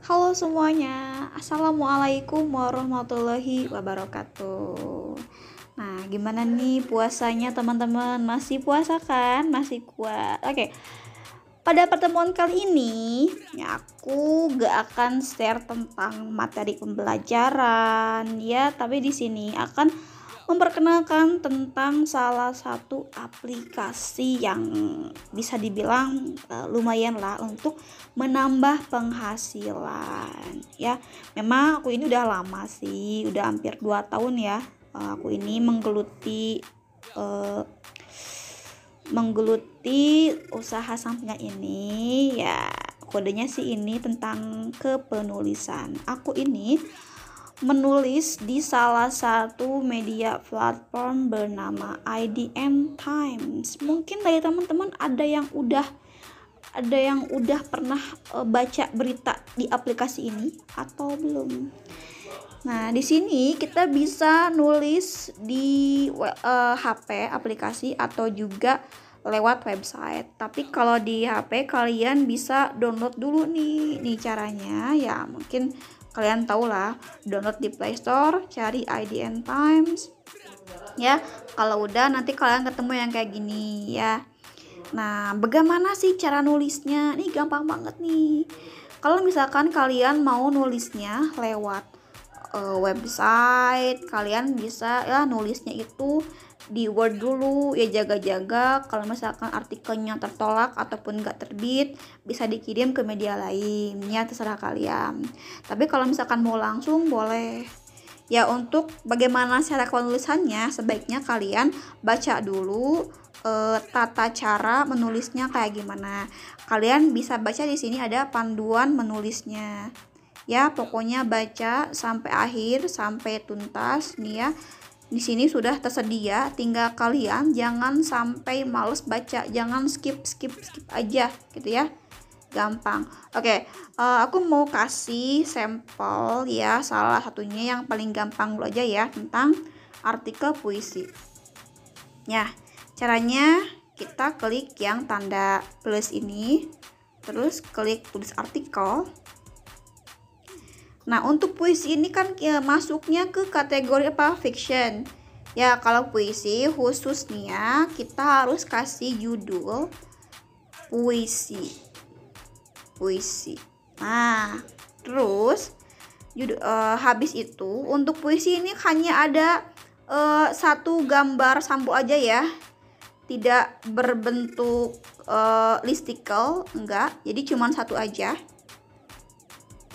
Halo semuanya, Assalamualaikum warahmatullahi wabarakatuh. Nah, gimana nih puasanya teman-teman? Masih puasa kan? Masih kuat? Oke, pada pertemuan kali ini, ya aku gak akan share tentang materi pembelajaran ya, tapi di sini akan memperkenalkan tentang salah satu aplikasi yang bisa dibilang lumayan lah untuk menambah penghasilan ya. Memang aku ini udah lama sih, udah hampir 2 tahun ya. Aku ini menggeluti usaha sampingan ini ya. Kodenya sih ini tentang kepenulisan. Aku ini menulis di salah satu media platform bernama IDN Times. Mungkin dari teman-teman ada yang udah pernah baca berita di aplikasi ini atau belum. Nah, di sini kita bisa nulis di HP aplikasi atau juga lewat website. Tapi kalau di HP kalian bisa download dulu nih caranya. Ya, mungkin kalian tahu lah, download di Play Store, cari IDN Times. Ya, kalau udah nanti kalian ketemu yang kayak gini ya. Nah, bagaimana sih cara nulisnya? Ini gampang banget nih. Kalau misalkan kalian mau nulisnya lewat website, kalian bisa ya nulisnya itu di Word dulu ya, jaga-jaga kalau misalkan artikelnya tertolak ataupun gak terbit bisa dikirim ke media lain ya, terserah kalian. Tapi kalau misalkan mau langsung boleh ya. Untuk bagaimana cara penulisannya, sebaiknya kalian baca dulu tata cara menulisnya kayak gimana. Kalian bisa baca di sini ada panduan menulisnya. Ya, pokoknya baca sampai akhir, sampai tuntas nih ya. Di sini sudah tersedia, tinggal kalian jangan sampai males baca, jangan skip aja gitu ya. Gampang. Oke, aku mau kasih sampel ya, salah satunya yang paling gampang dulu aja ya, tentang artikel puisi. Ya, caranya kita klik yang tanda plus ini, terus klik tulis artikel. Nah, untuk puisi ini kan masuknya ke kategori apa? Fiction. Ya, kalau puisi khusus nih ya, kita harus kasih judul puisi. Nah, terus habis itu untuk puisi ini hanya ada satu gambar sampul aja ya. Tidak berbentuk listicle, enggak. Jadi cuma satu aja.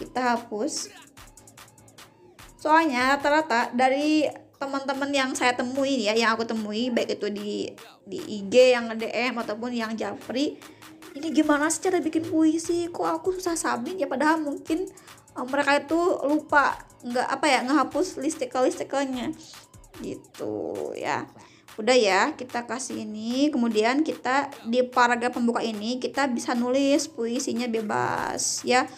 Kita hapus. Soalnya rata-rata dari teman-teman yang saya temui ya, yang aku temui baik itu di IG yang DM ataupun yang japri, ini gimana sih cara bikin puisi, kok aku susah submit ya, padahal mungkin mereka itu lupa ngehapus listicle-nya gitu ya. Udah ya, kita kasih ini, kemudian kita di paragraf pembuka ini kita bisa nulis puisinya bebas ya.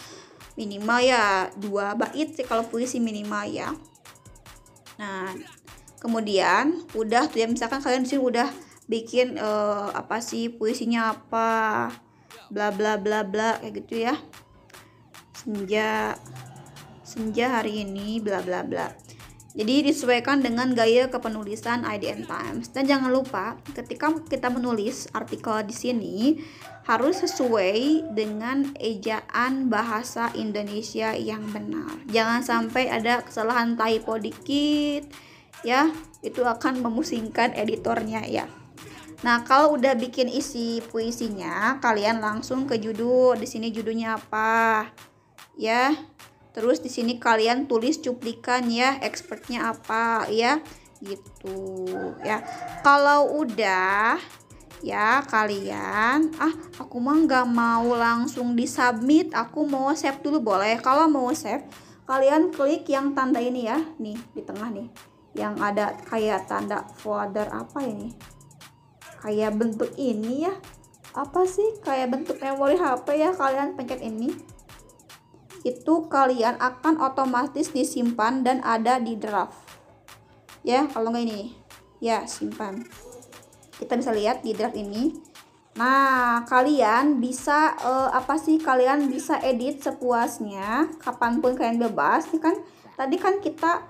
Minimal ya 2 bait sih kalau puisi minimal ya. Nah, kemudian udah tuh ya, misalkan kalian di sini udah bikin apa sih puisinya, apa bla bla bla bla kayak gitu ya. Senja hari ini bla bla bla. Jadi disesuaikan dengan gaya kepenulisan IDN Times. Dan jangan lupa ketika kita menulis artikel di sini harus sesuai dengan ejaan bahasa Indonesia yang benar. Jangan sampai ada kesalahan typo dikit ya, itu akan memusingkan editornya ya. Nah, kalau udah bikin isi puisinya, kalian langsung ke judul. Di sini judulnya apa? Ya. Terus di sini kalian tulis cuplikan ya, expertnya apa ya, gitu ya. Kalau udah ya kalian, aku mah nggak mau langsung disubmit, aku mau save dulu boleh. Kalau mau save, kalian klik yang tanda ini ya, nih di tengah nih, yang ada kayak tanda folder apa ini, kayak bentuk ini ya, apa sih, kayak bentuk memori HP ya, kalian pencet ini. Itu kalian akan otomatis disimpan dan ada di draft ya. Kalau nggak ini ya simpan, kita bisa lihat di draft ini Nah, kalian bisa kalian bisa edit sepuasnya, kapanpun kalian bebas. Ini kan tadi kan kita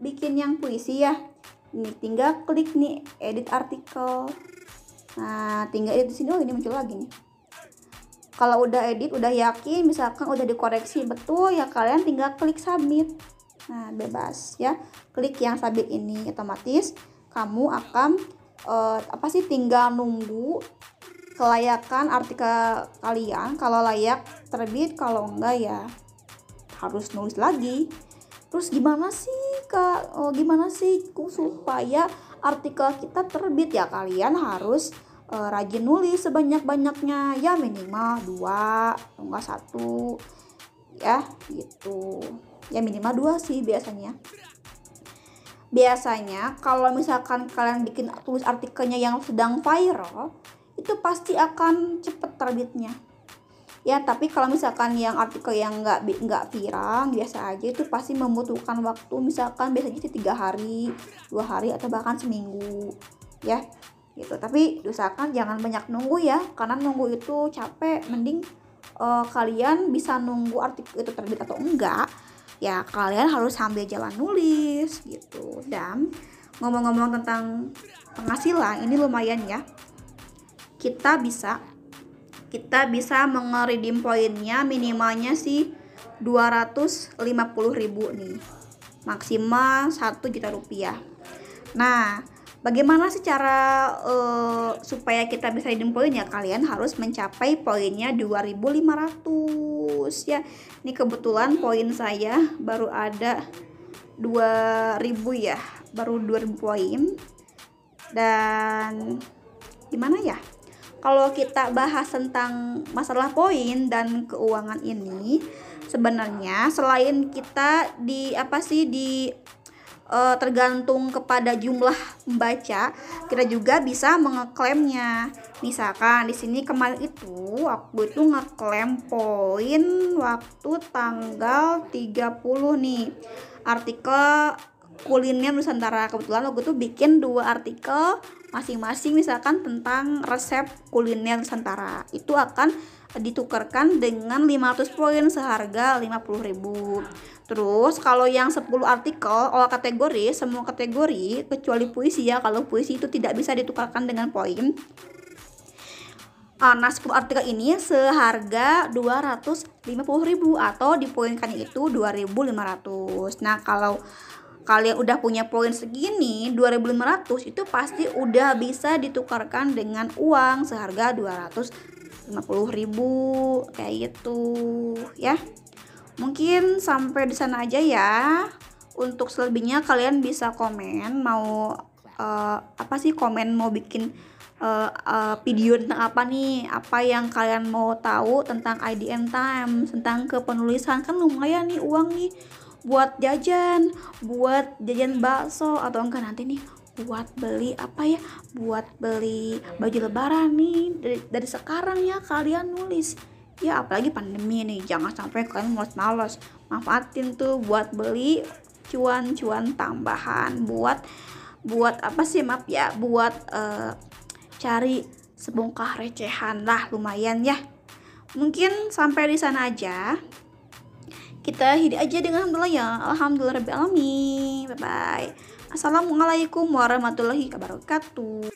bikin yang puisi ya. Ini tinggal klik nih edit artikel. Nah, tinggal edit di sini. Oh, ini muncul lagi nih. Kalau udah edit, udah yakin, misalkan udah dikoreksi betul ya, kalian tinggal klik submit. Nah, bebas ya. Klik yang submit ini, otomatis kamu akan tinggal nunggu kelayakan artikel kalian. Kalau layak terbit, kalau enggak ya harus nulis lagi. Terus gimana sih Kak? Gimana sih supaya artikel kita terbit? Ya kalian harus rajin nulis sebanyak-banyaknya, ya minimal 2 atau enggak 1 ya gitu. Ya minimal 2 sih biasanya. Biasanya kalau misalkan kalian bikin tulis artikelnya yang sedang viral, itu pasti akan cepet terbitnya. Ya, tapi kalau misalkan yang artikel yang nggak viral, biasa aja, itu pasti membutuhkan waktu, misalkan biasanya sih 3 hari, 2 hari, atau bahkan seminggu ya gitu. Tapi usahakan jangan banyak nunggu ya, karena nunggu itu capek. Mending kalian bisa nunggu artikel itu terbit atau enggak ya, kalian harus sambil jalan nulis gitu. Dan ngomong-ngomong tentang penghasilan, ini lumayan ya, kita bisa mengeredeem poinnya, minimalnya sih 250.000 nih, maksimal 1 juta rupiah. Nah, bagaimana sih cara supaya kita bisa redeem poin ya? Kalian harus mencapai poinnya 2.500 ya. Ini kebetulan poin saya baru ada 2.000 ya, baru 2.000 poin. Dan gimana ya? Kalau kita bahas tentang masalah poin dan keuangan ini, sebenarnya selain kita tergantung kepada jumlah pembaca, kita juga bisa mengeklaimnya. Misalkan di sini kemarin itu aku itu ngeklaim poin waktu tanggal 30 nih. Artikel kuliner Nusantara, kebetulan aku tuh bikin 2 artikel masing-masing, misalkan tentang resep kuliner Nusantara. Itu akan ditukarkan dengan 500 poin seharga 50.000. Terus kalau yang 10 artikel kategori, semua kategori kecuali puisi ya. Kalau puisi itu tidak bisa ditukarkan dengan poin. Nah, 10 artikel ini seharga 250.000 atau dipoinkannya itu 2.500. Nah, kalau kalian udah punya poin segini 2.500, itu pasti udah bisa ditukarkan dengan uang seharga 250.000 kayak gitu ya. Mungkin sampai di sana aja ya. Untuk selebihnya kalian bisa komen mau komen mau bikin video tentang apa nih, apa yang kalian mau tahu tentang IDN Time, tentang kepenulisan. Kan lumayan nih uang nih buat jajan bakso, atau enggak nanti nih buat beli buat beli baju lebaran nih. Dari sekarang ya kalian nulis ya, apalagi pandemi nih, jangan sampai kalian malas-malas, manfaatin tuh buat beli cuan-cuan tambahan, buat cari sebongkah recehan lah, lumayan ya. Mungkin sampai di sana aja, kita hidup aja dengan alhamdulillah ya, alhamdulillah rabbil alamin. Bye bye. Assalamualaikum warahmatullahi wabarakatuh.